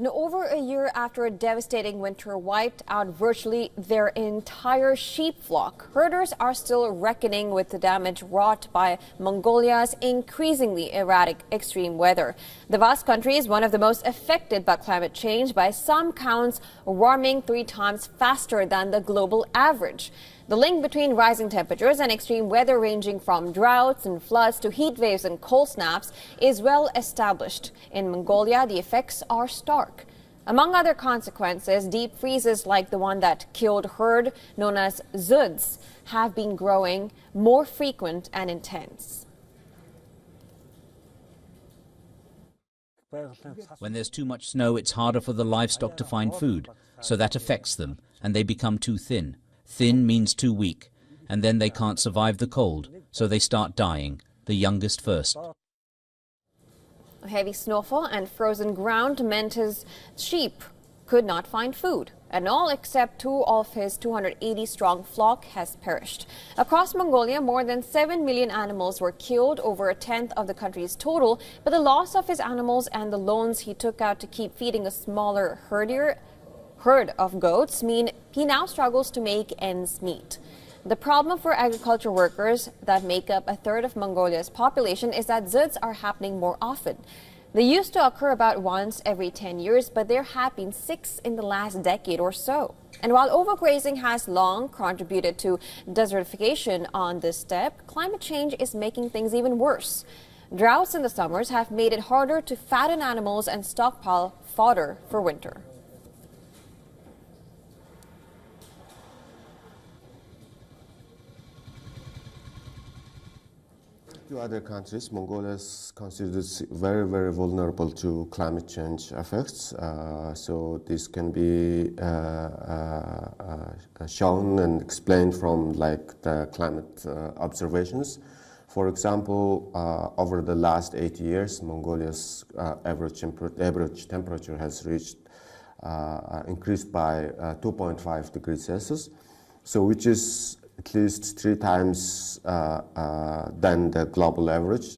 Now, over a year after a devastating winter wiped out virtually their entire sheep flock, herders are still reckoning with the damage wrought by Mongolia's increasingly erratic extreme weather. The vast country is one of the most affected by climate change, by some counts warming 3 times faster than the global average. The link between rising temperatures and extreme weather, ranging from droughts and floods to heat waves and cold snaps, is well established. In Mongolia, the effects are stark. Among other consequences, deep freezes like the one that killed herd known as zuds have been growing more frequent and intense. When there's too much snow, it's harder for the livestock to find food, so that affects them, and they become too thin. Thin means too weak, and then they can't survive the cold, so they start dying, the youngest first. Heavy snowfall and frozen ground meant his sheep could not find food, and all except 2 of his 280-strong flock has perished. Across Mongolia, more than 7 million animals were killed, over a tenth of the country's total, but the loss of his animals and the loans he took out to keep feeding a smaller herd of goats mean he now struggles to make ends meet. The problem for agriculture workers that make up a third of Mongolia's population is that zuds are happening more often. They used to occur about once every 10 years, but there have been 6 in the last decade or so. And while overgrazing has long contributed to desertification on this steppe, climate change is making things even worse. Droughts in the summers have made it harder to fatten animals and stockpile fodder for winter. To other countries, Mongolia is considered very, very vulnerable to climate change effects. So this can be shown and explained from the climate observations. For example, over the last 80 years, Mongolia's average temperature has reached increased by 2.5 degrees Celsius, so which is at least 3 times than the global average.